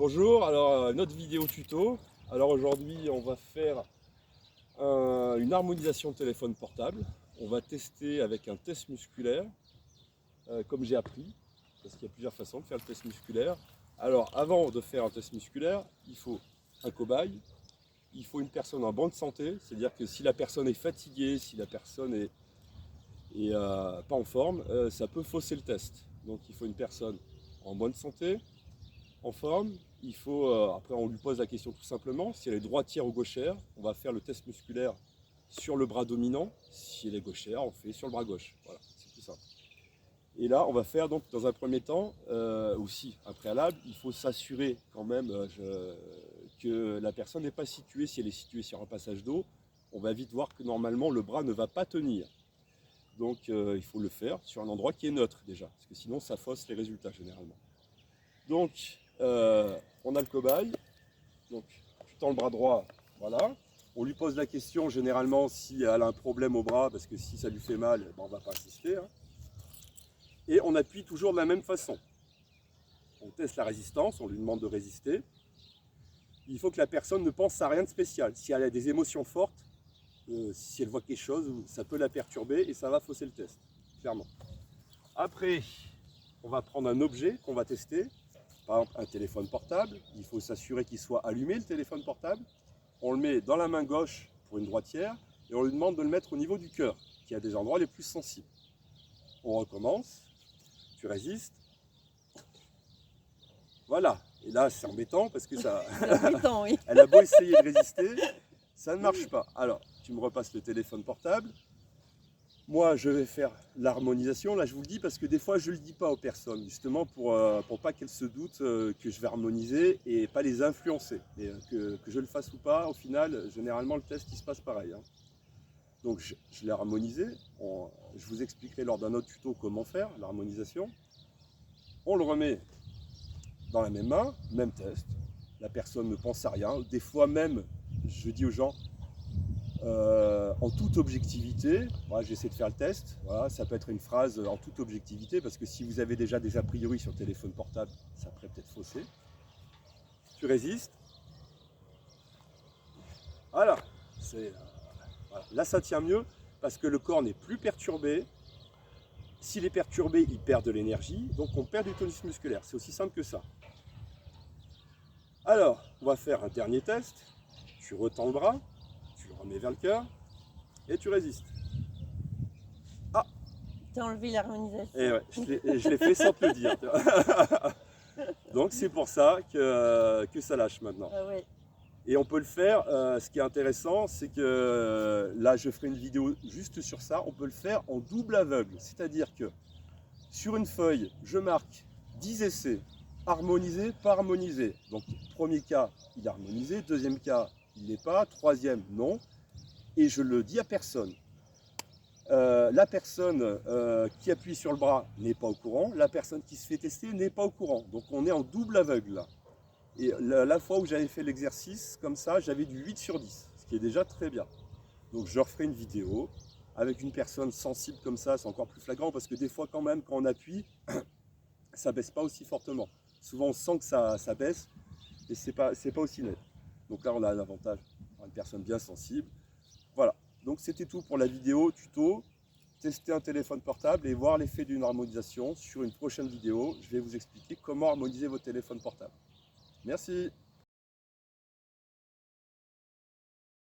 Bonjour, alors notre vidéo tuto. Alors aujourd'hui on va faire une harmonisation de téléphone portable. On va tester avec un test musculaire, comme j'ai appris, parce qu'il y a plusieurs façons de faire le test musculaire. Alors avant de faire un test musculaire, il faut un cobaye, il faut une personne en bonne santé, c'est-à-dire que si la personne est fatiguée, si la personne est pas en forme, ça peut fausser le test. Donc il faut une personne en bonne santé, en forme. Il faut, après on lui pose la question tout simplement, si elle est droitière ou gauchère, on va faire le test musculaire sur le bras dominant. Si elle est gauchère, on fait sur le bras gauche. Voilà, c'est tout simple. Et là, on va faire donc dans un premier temps, aussi un préalable, il faut s'assurer quand même que la personne n'est pas située, si elle est située sur un passage d'eau, on va vite voir que normalement le bras ne va pas tenir. Donc il faut le faire sur un endroit qui est neutre déjà, parce que sinon ça fausse les résultats généralement. Donc on a le cobaye, donc tu tends le bras droit, voilà. On lui pose la question généralement si elle a un problème au bras, parce que si ça lui fait mal, ben, on ne va pas insister. Hein. Et on appuie toujours de la même façon. On teste la résistance, on lui demande de résister. Il faut que la personne ne pense à rien de spécial. Si elle a des émotions fortes, si elle voit quelque chose, ça peut la perturber et ça va fausser le test, clairement. Après, on va prendre un objet qu'on va tester. Par exemple, un téléphone portable, il faut s'assurer qu'il soit allumé, le téléphone portable. On le met dans la main gauche pour une droitière et on lui demande de le mettre au niveau du cœur, qui a des endroits les plus sensibles. On recommence, tu résistes. Voilà, et là c'est embêtant parce que ça... Embêtant, oui. Elle a beau essayer de résister, ça ne marche pas. Alors, tu me repasses le téléphone portable. Moi, je vais faire l'harmonisation. Là, je vous le dis parce que des fois, je ne le dis pas aux personnes, justement pour pas qu'elles se doutent que je vais harmoniser et pas les influencer. Et que je le fasse ou pas, au final, généralement, le test, il se passe pareil. Hein. Donc, je l'ai harmonisé. Je vous expliquerai lors d'un autre tuto comment faire l'harmonisation. On le remet dans la même main, même test. La personne ne pense à rien. Des fois même, je dis aux gens, en toute objectivité, voilà, j'essaie de faire le test, voilà, ça peut être une phrase en toute objectivité, parce que si vous avez déjà des a priori sur le téléphone portable, ça pourrait peut-être fausser. Tu résistes. Voilà, voilà. Là ça tient mieux, parce que le corps n'est plus perturbé. S'il est perturbé, il perd de l'énergie, donc on perd du tonus musculaire. C'est aussi simple que ça. Alors, on va faire un dernier test. Tu retends le bras, tu le remets vers le cœur, et tu résistes. Ah! T'as enlevé l'harmonisation. Et ouais, je l'ai fait sans te le dire. Donc c'est pour ça que ça lâche maintenant. Ah ouais. Et on peut le faire, ce qui est intéressant, c'est que là je ferai une vidéo juste sur ça, on peut le faire en double aveugle. C'est-à-dire que sur une feuille, je marque 10 essais, harmonisé, pas harmonisé. Donc premier cas, il est harmonisé, deuxième cas, il n'est pas, troisième, non. Et je le dis à personne. La personne qui appuie sur le bras n'est pas au courant, la personne qui se fait tester n'est pas au courant. Donc on est en double aveugle là. Et la fois où j'avais fait l'exercice comme ça, j'avais du 8 sur 10, ce qui est déjà très bien. Donc je referai une vidéo avec une personne sensible comme ça, c'est encore plus flagrant parce que des fois quand même quand on appuie, ça baisse pas aussi fortement. Souvent on sent que ça baisse et c'est pas aussi net. Donc là on a un avantage, une personne bien sensible. Voilà. Donc c'était tout pour la vidéo tuto, tester un téléphone portable et voir l'effet d'une harmonisation. Sur une prochaine vidéo, je vais vous expliquer comment harmoniser votre téléphone portable. Merci.